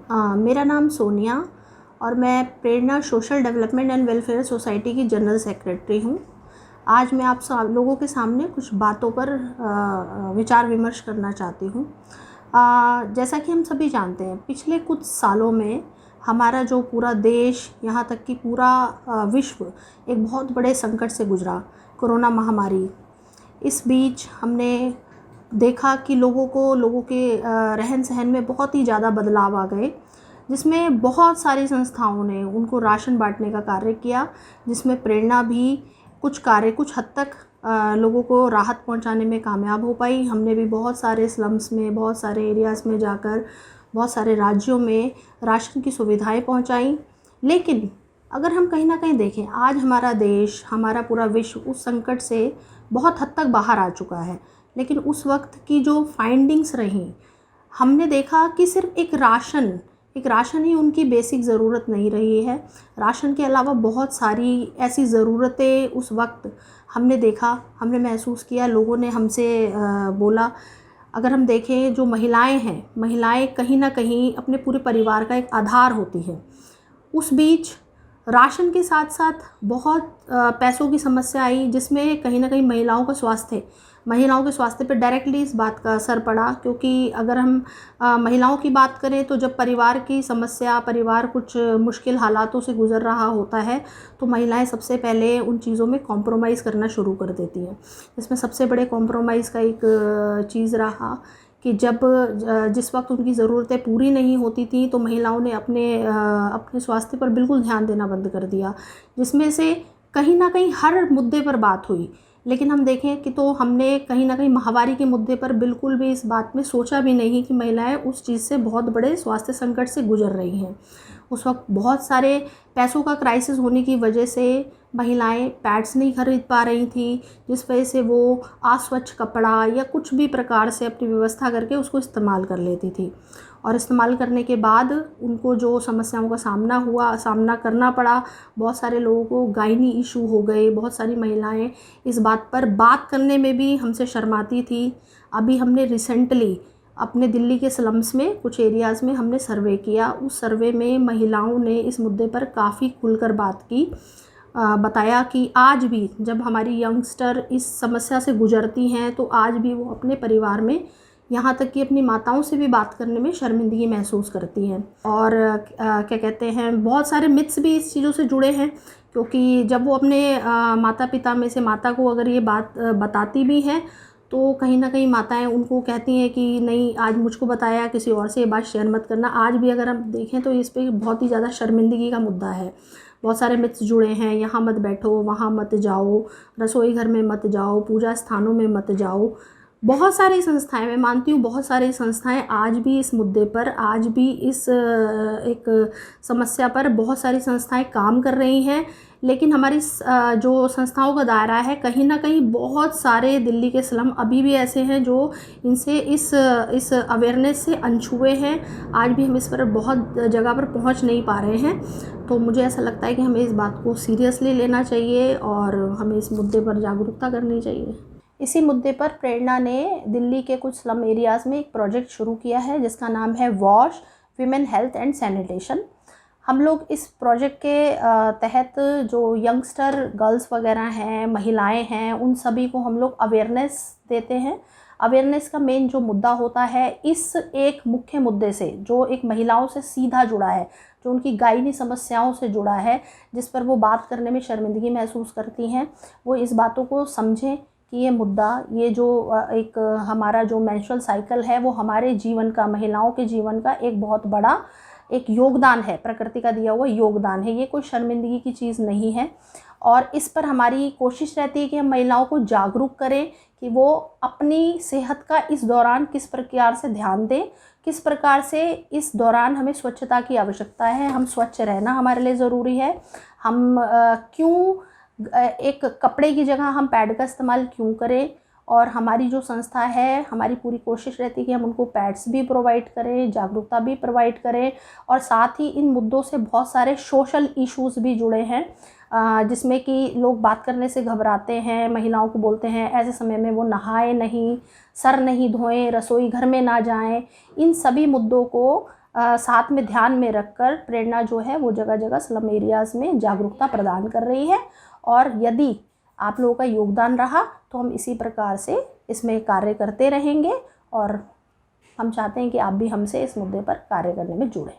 मेरा नाम सोनिया और मैं Prerna social development and welfare society की जनरल सेक्रेटरी हूँ। आज मैं आप सब लोगों के सामने कुछ बातों पर विचार विमर्श करना चाहती हूँ। जैसा कि हम सभी जानते हैं, पिछले कुछ सालों में हमारा जो पूरा देश, यहाँ तक कि पूरा विश्व एक बहुत बड़े संकट से गुजरा, कोरोना महामारी। इस बीच हमने देखा कि लोगों के रहन सहन में बहुत ही ज़्यादा बदलाव आ गए, जिसमें बहुत सारी संस्थाओं ने उनको राशन बांटने का कार्य किया, जिसमें प्रेरणा भी कुछ हद तक लोगों को राहत पहुंचाने में कामयाब हो पाई। हमने भी बहुत सारे स्लम्स में, बहुत सारे एरियाज़ में जाकर बहुत सारे राज्यों में राशन की सुविधाएं पहुंचाई। लेकिन अगर हम कहीं ना कहीं देखें, आज हमारा देश, हमारा पूरा विश्व उस संकट से बहुत हद तक बाहर आ चुका है। लेकिन उस वक्त की जो फाइंडिंग्स रहीं, हमने देखा कि सिर्फ एक राशन ही उनकी बेसिक ज़रूरत नहीं रही है। राशन के अलावा बहुत सारी ऐसी ज़रूरतें उस वक्त हमने देखा, हमने महसूस किया, लोगों ने हमसे बोला। अगर हम देखें, जो महिलाएं कहीं ना कहीं अपने पूरे परिवार का एक आधार होती है। उस बीच राशन के साथ साथ बहुत पैसों की समस्या आई, जिसमें कहीं ना कहीं महिलाओं के स्वास्थ्य पर डायरेक्टली इस बात का असर पड़ा। क्योंकि अगर हम महिलाओं की बात करें, तो जब परिवार कुछ मुश्किल हालातों से गुजर रहा होता है, तो महिलाएं सबसे पहले उन चीज़ों में कॉम्प्रोमाइज़ करना शुरू कर देती हैं। इसमें सबसे बड़े कॉम्प्रोमाइज़ का एक चीज़ रहा कि जिस वक्त उनकी ज़रूरतें पूरी नहीं होती थी, तो महिलाओं ने अपने स्वास्थ्य पर बिल्कुल ध्यान देना बंद कर दिया, जिसमें से कहीं ना कहीं हर मुद्दे पर बात हुई। लेकिन हम देखें कि तो हमने कहीं ना कहीं माहवारी के मुद्दे पर बिल्कुल भी इस बात में सोचा भी नहीं कि महिलाएं उस चीज़ से बहुत बड़े स्वास्थ्य संकट से गुजर रही हैं। उस वक्त बहुत सारे पैसों का क्राइसिस होने की वजह से महिलाएं पैड्स नहीं खरीद पा रही थी, जिस वजह से वो अस्वच्छ कपड़ा या कुछ भी प्रकार से अपनी व्यवस्था करके उसको इस्तेमाल कर लेती थी। और इस्तेमाल करने के बाद उनको जो समस्याओं का सामना करना पड़ा, बहुत सारे लोगों को गायनी इशू हो गए। बहुत सारी महिलाएं इस बात पर बात करने में भी हमसे शर्माती थी। अभी हमने रिसेंटली अपने दिल्ली के स्लम्स में कुछ एरियाज़ में हमने सर्वे किया। उस सर्वे में महिलाओं ने इस मुद्दे पर काफ़ी खुलकर बात की। बताया कि आज भी जब हमारी यंगस्टर इस समस्या से गुजरती हैं, तो आज भी वो अपने परिवार में, यहाँ तक कि अपनी माताओं से भी बात करने में शर्मिंदगी महसूस करती हैं। और क्या कहते हैं, बहुत सारे मिथ्स भी इस चीज़ों से जुड़े हैं। क्योंकि जब वो अपने माता पिता में से माता को अगर ये बात बताती भी हैं, तो कहीं ना कहीं माताएं उनको कहती हैं कि नहीं, आज मुझको बताया, किसी और से ये बात शेयर मत करना। आज भी अगर हम देखें तो इस पर बहुत ही ज़्यादा शर्मिंदगी का मुद्दा है। बहुत सारे मिथ्स जुड़े हैं, यहाँ मत बैठो, वहाँ मत जाओ, रसोई घर में मत जाओ, पूजा स्थानों में मत जाओ। बहुत सारी संस्थाएं, मैं मानती हूँ बहुत सारी संस्थाएं आज भी इस मुद्दे पर, आज भी इस एक समस्या पर बहुत सारी संस्थाएं काम कर रही हैं। लेकिन हमारी जो संस्थाओं का दायरा है, कहीं ना कहीं बहुत सारे दिल्ली के स्लम अभी भी ऐसे हैं जो इनसे इस अवेयरनेस से अनछुए हैं। आज भी हम इस पर बहुत जगह पर पहुंच नहीं पा रहे हैं। तो मुझे ऐसा लगता है कि हमें इस बात को सीरियसली लेना चाहिए और हमें इस मुद्दे पर जागरूकता करनी चाहिए। इसी मुद्दे पर प्रेरणा ने दिल्ली के कुछ स्लम एरियाज़ में एक प्रोजेक्ट शुरू किया है, जिसका नाम है wash women health and sanitation. हम लोग इस प्रोजेक्ट के तहत जो यंगस्टर गर्ल्स वगैरह हैं, महिलाएं हैं, उन सभी को हम लोग अवेयरनेस देते हैं। अवेयरनेस का मेन जो मुद्दा होता है, इस एक मुख्य मुद्दे से जो एक महिलाओं से सीधा जुड़ा है, जो उनकी गायनी समस्याओं से जुड़ा है, जिस पर वो बात करने में शर्मिंदगी महसूस करती हैं, वो इस बातों को समझें कि ये मुद्दा, ये जो एक हमारा जो मेंस्ट्रुअल साइकिल है, वो हमारे जीवन का, महिलाओं के जीवन का एक बहुत बड़ा एक योगदान है, प्रकृति का दिया हुआ योगदान है। ये कोई शर्मिंदगी की चीज़ नहीं है। और इस पर हमारी कोशिश रहती है कि हम महिलाओं को जागरूक करें कि वो अपनी सेहत का इस दौरान किस प्रकार से ध्यान दें, किस प्रकार से इस दौरान हमें स्वच्छता की आवश्यकता है, हम स्वच्छ रहना हमारे लिए ज़रूरी है। हम क्यों एक कपड़े की जगह हम पैड का इस्तेमाल क्यों करें। और हमारी जो संस्था है, हमारी पूरी कोशिश रहती है कि हम उनको पैड्स भी प्रोवाइड करें, जागरूकता भी प्रोवाइड करें। और साथ ही इन मुद्दों से बहुत सारे सोशल इश्यूज़ भी जुड़े हैं, जिसमें कि लोग बात करने से घबराते हैं, महिलाओं को बोलते हैं ऐसे समय में वो नहाए नहीं, सर नहीं धोएं, रसोई घर में ना जाएं। इन सभी मुद्दों को साथ में ध्यान में रखकर प्रेरणा जो है वो जगह जगह स्लम एरियाज़ में जागरूकता प्रदान कर रही है। और यदि आप लोगों का योगदान रहा तो हम इसी प्रकार से इसमें कार्य करते रहेंगे और हम चाहते हैं कि आप भी हमसे इस मुद्दे पर कार्य करने में जुड़ें।